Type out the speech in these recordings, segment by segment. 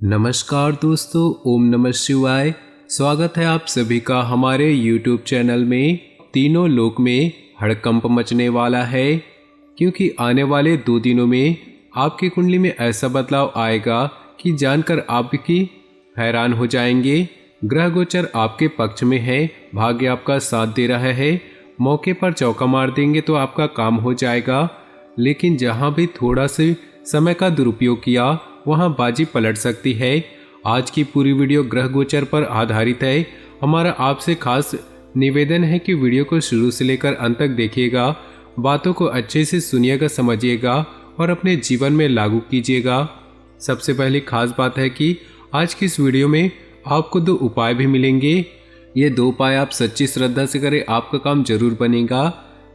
नमस्कार दोस्तों, ओम नमः शिवाय। स्वागत है आप सभी का हमारे YouTube चैनल में। तीनों लोक में हड़कंप मचने वाला है, क्योंकि आने वाले 2 दिनों में आपकी कुंडली में ऐसा बदलाव आएगा कि जानकर आप भी हैरान हो जाएंगे। ग्रह गोचर आपके पक्ष में है, भाग्य आपका साथ दे रहा है, मौके पर चौका मार देंगे तो आपका काम हो जाएगा। लेकिन जहाँ भी थोड़ा से समय का दुरुपयोग किया वहाँ बाजी पलट सकती है। आज की पूरी वीडियो ग्रह गोचर पर आधारित है। हमारा आपसे खास निवेदन है कि वीडियो को शुरू से लेकर अंत तक देखिएगा, बातों को अच्छे से सुनिएगा, समझिएगा और अपने जीवन में लागू कीजिएगा। सबसे पहले खास बात है कि आज की इस वीडियो में आपको 2 उपाय भी मिलेंगे। ये 2 उपाय आप सच्ची श्रद्धा से करें, आपका काम जरूर बनेगा।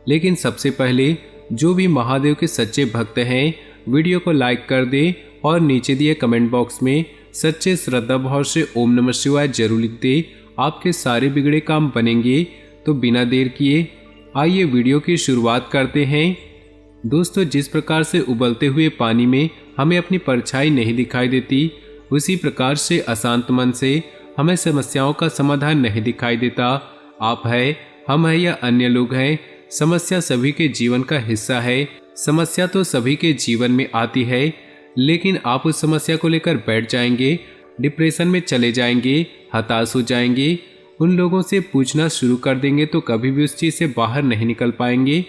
लेकिन सबसे पहले जो भी महादेव के सच्चे भक्त हैं, वीडियो को लाइक कर दें और नीचे दिए कमेंट बॉक्स में सच्चे श्रद्धा भाव से ओम नमः शिवाय जरूर लिख दे। आपके सारे बिगड़े काम बनेंगे। तो बिना देर किए आइए वीडियो की शुरुआत करते हैं। दोस्तों, जिस प्रकार से उबलते हुए पानी में हमें अपनी परछाई नहीं दिखाई देती, उसी प्रकार से अशांत मन से हमें समस्याओं का समाधान नहीं दिखाई देता। आप है, हम है या अन्य लोग हैं, समस्या सभी के जीवन का हिस्सा है। समस्या तो सभी के जीवन में आती है, लेकिन आप उस समस्या को लेकर बैठ जाएंगे, डिप्रेशन में चले जाएंगे, हताश हो जाएंगे, उन लोगों से पूछना शुरू कर देंगे तो कभी भी उस चीज़ से बाहर नहीं निकल पाएंगे।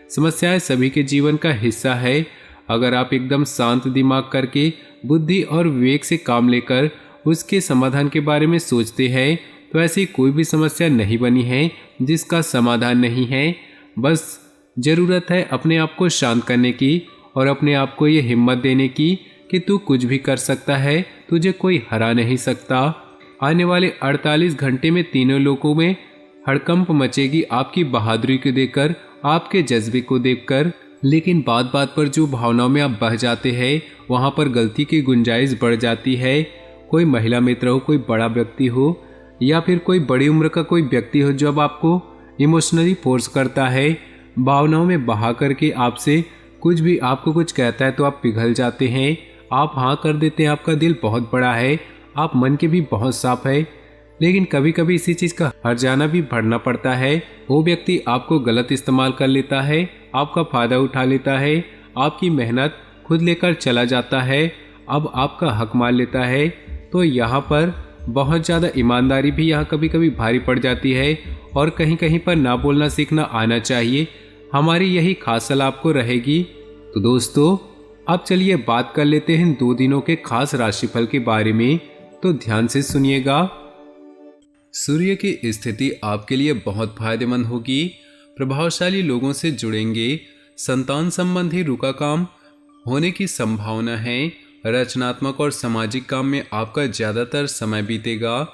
समस्याएं सभी के जीवन का हिस्सा है। अगर आप एकदम शांत दिमाग करके बुद्धि और विवेक से काम लेकर उसके समाधान के बारे में सोचते हैं तो ऐसी कोई भी समस्या नहीं बनी है जिसका समाधान नहीं है। बस ज़रूरत है अपने आप को शांत करने की और अपने आप को ये हिम्मत देने की कि तू कुछ भी कर सकता है, तुझे कोई हरा नहीं सकता। आने वाले 48 घंटे में तीनों लोगों में हड़कंप मचेगी आपकी बहादुरी को देखकर, आपके जज्बे को देखकर। लेकिन बात बात पर जो भावनाओं में आप बह जाते हैं, वहाँ पर गलती की गुंजाइश बढ़ जाती है। कोई महिला मित्र हो, कोई बड़ा व्यक्ति हो या फिर कोई बड़ी उम्र का कोई व्यक्ति हो, जब आपको इमोशनली फोर्स करता है, भावनाओं में बहा करके आपसे कुछ भी आपको कुछ कहता है तो आप पिघल जाते हैं, आप हाँ कर देते हैं। आपका दिल बहुत बड़ा है, आप मन के भी बहुत साफ है, लेकिन कभी कभी इसी चीज़ का हर्जाना भी भरना पड़ता है। वो व्यक्ति आपको गलत इस्तेमाल कर लेता है, आपका फ़ायदा उठा लेता है, आपकी मेहनत खुद लेकर चला जाता है, अब आपका हक मान लेता है। तो यहाँ पर बहुत ज़्यादा ईमानदारी भी यहाँ कभी कभी भारी पड़ जाती है और कहीं कहीं पर ना बोलना सीखना आना चाहिए। हमारी यही खास सलाह आपको रहेगी। तो दोस्तों, अब चलिए बात कर लेते हैं 2 दिनों के खास राशिफल के बारे में। तो ध्यान से सुनिएगा। सूर्य की स्थिति आपके लिए बहुत फायदेमंद होगी। प्रभावशाली लोगों से जुड़ेंगे। संतान संबंधी रुका काम होने की संभावना है। रचनात्मक और सामाजिक काम में आपका ज़्यादातर समय बीतेगा।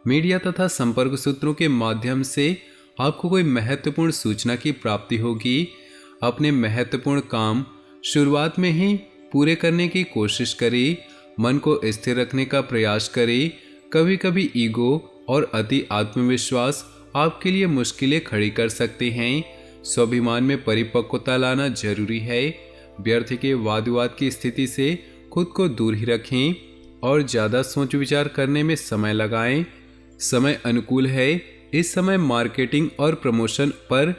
मीडिया तथा संपर्क सूत्रों के माध्यम से आपको कोई महत्वपूर्ण सूचना की प्राप्ति होगी। अपने महत्वपूर्ण काम शुरुआत में ही पूरे करने की कोशिश करें। मन को स्थिर रखने का प्रयास करें। कभी कभी ईगो और अति आत्मविश्वास आपके लिए मुश्किलें खड़ी कर सकते हैं। स्वाभिमान में परिपक्वता लाना जरूरी है। व्यर्थ के वाद विवाद की स्थिति से खुद को दूर ही रखें और ज़्यादा सोच विचार करने में समय लगाएं। समय अनुकूल है। इस समय मार्केटिंग और प्रमोशन पर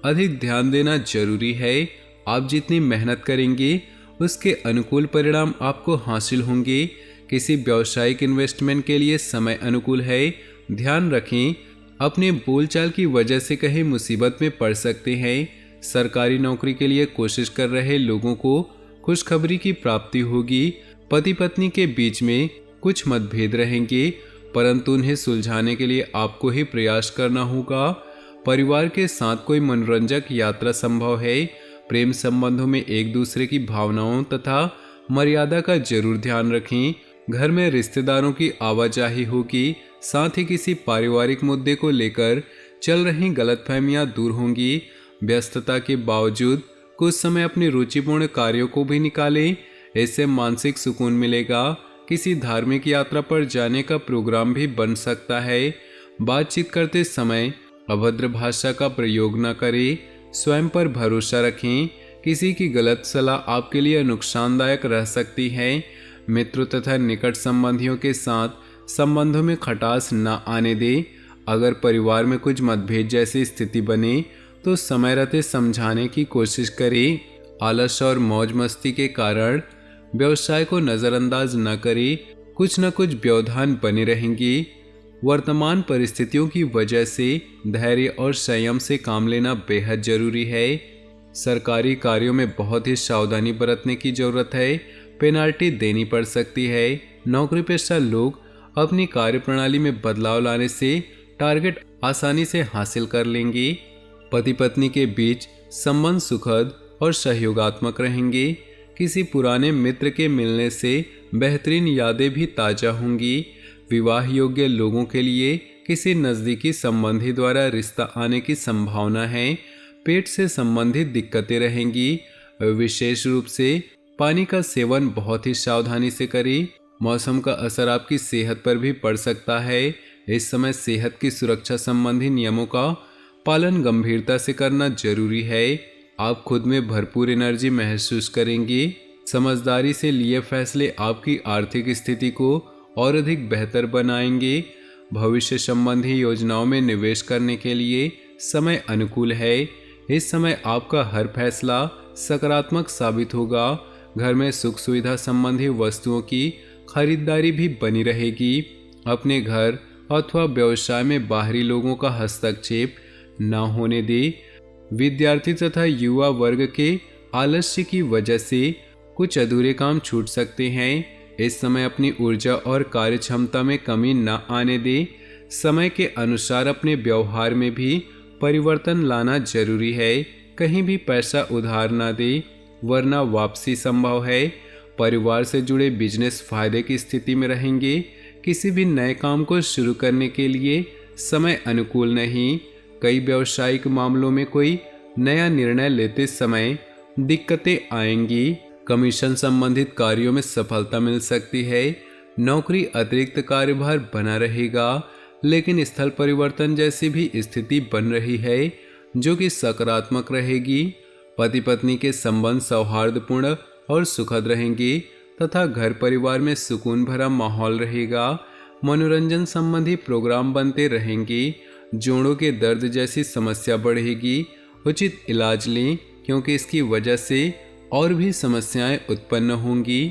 अधिक ध्यान देना जरूरी है। आप जितनी मेहनत करेंगे उसके अनुकूल परिणाम आपको हासिल होंगे। किसी व्यावसायिक इन्वेस्टमेंट के लिए समय अनुकूल है। ध्यान रखें, अपने बोलचाल की वजह से कहीं मुसीबत में पड़ सकते हैं। सरकारी नौकरी के लिए कोशिश कर रहे लोगों को खुशखबरी की प्राप्ति होगी। पति पत्नी के बीच में कुछ मतभेद रहेंगे, परंतु उन्हें सुलझाने के लिए आपको ही प्रयास करना होगा। परिवार के साथ कोई मनोरंजक यात्रा संभव है। प्रेम संबंधों में एक दूसरे की भावनाओं तथा मर्यादा का जरूर ध्यान रखें। घर में रिश्तेदारों की आवाजाही होगी। साथ ही किसी पारिवारिक मुद्दे को लेकर चल रही गलतफहमियां दूर होंगी। व्यस्तता के बावजूद कुछ समय अपनी रुचिपूर्ण कार्यों को भी निकालें, इससे मानसिक सुकून मिलेगा। किसी धार्मिक यात्रा पर जाने का प्रोग्राम भी बन सकता है। बातचीत करते समय अभद्र भाषा का प्रयोग न करें। स्वयं पर भरोसा रखें। किसी की गलत सलाह आपके लिए नुकसानदायक रह सकती है। मित्रों तथा निकट संबंधियों के साथ संबंधों में खटास न आने दें। अगर परिवार में कुछ मतभेद जैसी स्थिति बने तो समय रहते समझाने की कोशिश करें। आलस और मौज मस्ती के कारण व्यवसाय को नज़रअंदाज न करें, कुछ न कुछ व्यवधान बने रहेंगे। वर्तमान परिस्थितियों की वजह से धैर्य और संयम से काम लेना बेहद जरूरी है। सरकारी कार्यों में बहुत ही सावधानी बरतने की जरूरत है, पेनाल्टी देनी पड़ सकती है। नौकरी पेशा लोग अपनी कार्यप्रणाली में बदलाव लाने से टारगेट आसानी से हासिल कर लेंगे। पति पत्नी के बीच संबंध सुखद और सहयोगात्मक रहेंगे। किसी पुराने मित्र के मिलने से बेहतरीन यादें भी ताज़ा होंगी। विवाह योग्य लोगों के लिए किसी नज़दीकी संबंधी द्वारा रिश्ता आने की संभावना है। पेट से संबंधित दिक्कतें रहेंगी। विशेष रूप से पानी का सेवन बहुत ही सावधानी से करें। मौसम का असर आपकी सेहत पर भी पड़ सकता है। इस समय सेहत की सुरक्षा संबंधी नियमों का पालन गंभीरता से करना जरूरी है। आप खुद में भरपूर एनर्जी महसूस करेंगे। समझदारी से लिए फैसले आपकी आर्थिक स्थिति को और अधिक बेहतर बनाएंगे। भविष्य संबंधी योजनाओं में निवेश करने के लिए समय अनुकूल है। इस समय आपका हर फैसला सकारात्मक साबित होगा। घर में सुख सुविधा संबंधी वस्तुओं की खरीदारी भी बनी रहेगी। अपने घर अथवा व्यवसाय में बाहरी लोगों का हस्तक्षेप न होने दे। विद्यार्थी तथा युवा वर्ग के आलस्य की वजह से कुछ अधूरे काम छूट सकते हैं। इस समय अपनी ऊर्जा और कार्य क्षमता में कमी न आने दे। समय के अनुसार अपने व्यवहार में भी परिवर्तन लाना जरूरी है। कहीं भी पैसा उधार न दे, वरना वापसी संभव है। परिवार से जुड़े बिजनेस फायदे की स्थिति में रहेंगे। किसी भी नए काम को शुरू करने के लिए समय अनुकूल नहीं। कई व्यावसायिक मामलों में कोई नया निर्णय लेते समय दिक्कतें आएंगी। कमीशन संबंधित कार्यों में सफलता मिल सकती है। नौकरी अतिरिक्त कार्यभार बना रहेगा, लेकिन स्थल परिवर्तन जैसी भी स्थिति बन रही है जो कि सकारात्मक रहेगी। पति पत्नी के संबंध सौहार्दपूर्ण और सुखद रहेंगे तथा घर परिवार में सुकून भरा माहौल रहेगा। मनोरंजन संबंधी प्रोग्राम बनते रहेंगे। जोड़ों के दर्द जैसी समस्या बढ़ेगी। उचित इलाज लें, क्योंकि इसकी वजह से और भी समस्याएं उत्पन्न होंगी।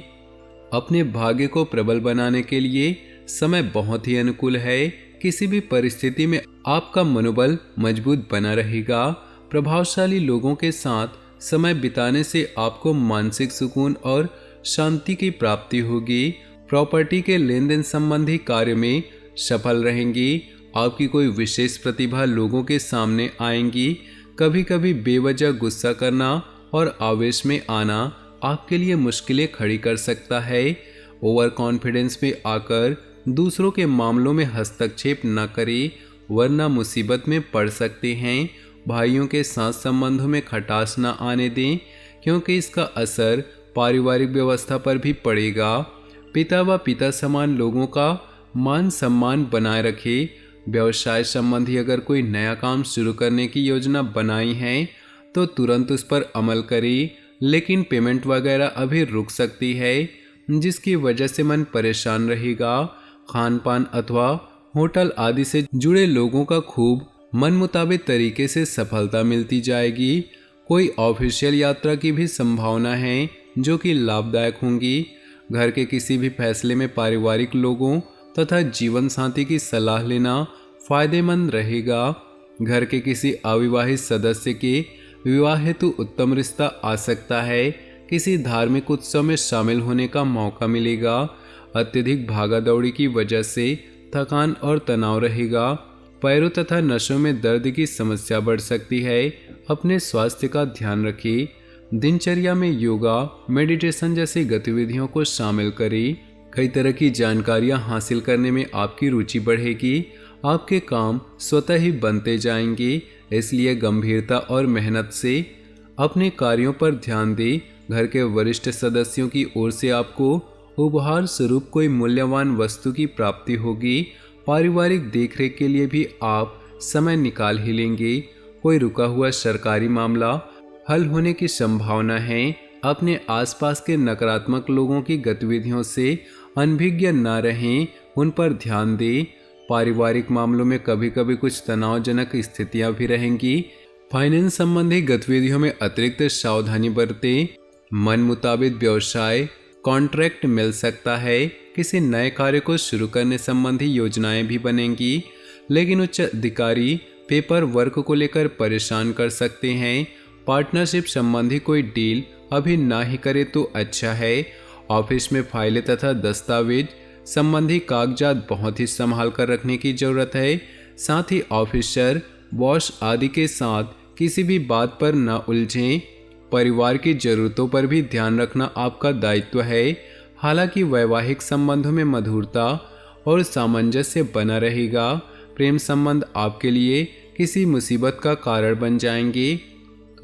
अपने भाग्य को प्रबल बनाने के लिए समय बहुत ही अनुकूल है। किसी भी परिस्थिति में आपका मनोबल मजबूत बना रहेगा। प्रभावशाली लोगों के साथ समय बिताने से आपको मानसिक सुकून और शांति की प्राप्ति होगी। प्रॉपर्टी के लेन देन संबंधी कार्य में सफल रहेंगी। आपकी कोई विशेष प्रतिभा लोगों के सामने आएंगी। कभी कभी बेवजह गुस्सा करना और आवेश में आना आपके लिए मुश्किलें खड़ी कर सकता है। ओवर कॉन्फिडेंस में आकर दूसरों के मामलों में हस्तक्षेप न करें, वरना मुसीबत में पड़ सकते हैं। भाइयों के साथ संबंधों में खटास न आने दें, क्योंकि इसका असर पारिवारिक व्यवस्था पर भी पड़ेगा। पिता व पिता समान लोगों का मान सम्मान बनाए रखें। व्यवसाय संबंधी अगर कोई नया काम शुरू करने की योजना बनाई है तो तुरंत उस पर अमल करें, लेकिन पेमेंट वगैरह अभी रुक सकती है, जिसकी वजह से मन परेशान रहेगा। खान पान अथवा होटल आदि से जुड़े लोगों का खूब मन मुताबिक तरीके से सफलता मिलती जाएगी। कोई ऑफिशियल यात्रा की भी संभावना है जो कि लाभदायक होंगी। घर के किसी भी फैसले में पारिवारिक लोगों तथा जीवन साथी की सलाह लेना फायदेमंद रहेगा। घर के किसी अविवाहित सदस्य के विवाह हेतु उत्तम रिश्ता आ सकता है। किसी धार्मिक उत्सव में शामिल होने का मौका मिलेगा। अत्यधिक भागा दौड़ी की वजह से थकान और तनाव रहेगा। पैरों तथा नसों में दर्द की समस्या बढ़ सकती है। अपने स्वास्थ्य का ध्यान रखें। दिनचर्या में योगा, मेडिटेशन जैसी गतिविधियों को शामिल करें। कई तरह की जानकारियां हासिल करने में आपकी रुचि बढ़ेगी। आपके काम स्वतः ही बनते जाएंगे, इसलिए गंभीरता और मेहनत से अपने कार्यों पर ध्यान दें। घर के वरिष्ठ सदस्यों की ओर से आपको उपहार स्वरूप कोई मूल्यवान वस्तु की प्राप्ति होगी। पारिवारिक देखरेख के लिए भी आप समय निकाल ही लेंगे। कोई रुका हुआ सरकारी मामला हल होने की संभावना है। अपने आसपास के नकारात्मक लोगों की गतिविधियों से अनभिज्ञ न रहें, उन पर ध्यान दें। पारिवारिक मामलों में कभी कभी कुछ तनावजनक स्थितियां भी रहेंगी। फाइनेंस संबंधी गतिविधियों में अतिरिक्त सावधानी बरतें। मन मुताबिक व्यवसाय कॉन्ट्रैक्ट मिल सकता है। किसी नए कार्य को शुरू करने संबंधी योजनाएं भी बनेंगी, लेकिन उच्च अधिकारी पेपर वर्क को लेकर परेशान कर सकते हैं। पार्टनरशिप संबंधी कोई डील अभी ना ही करे तो अच्छा है। ऑफिस में फाइलें तथा दस्तावेज संबंधी कागजात बहुत ही संभाल कर रखने की जरूरत है। साथ ही ऑफिसर, बॉस आदि के साथ किसी भी बात पर न उलझें। परिवार की जरूरतों पर भी ध्यान रखना आपका दायित्व है। हालांकि वैवाहिक संबंधों में मधुरता और सामंजस्य बना रहेगा। प्रेम संबंध आपके लिए किसी मुसीबत का कारण बन जाएंगे।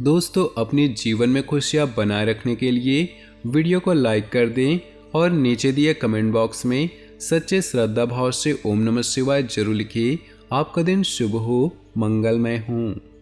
दोस्तों, अपने जीवन में खुशियां बनाए रखने के लिए वीडियो को लाइक कर दें और नीचे दिए कमेंट बॉक्स में सच्चे श्रद्धा भाव से ओम नमः शिवाय जरूर लिखिए। आपका दिन शुभ हो, मंगलमय हो।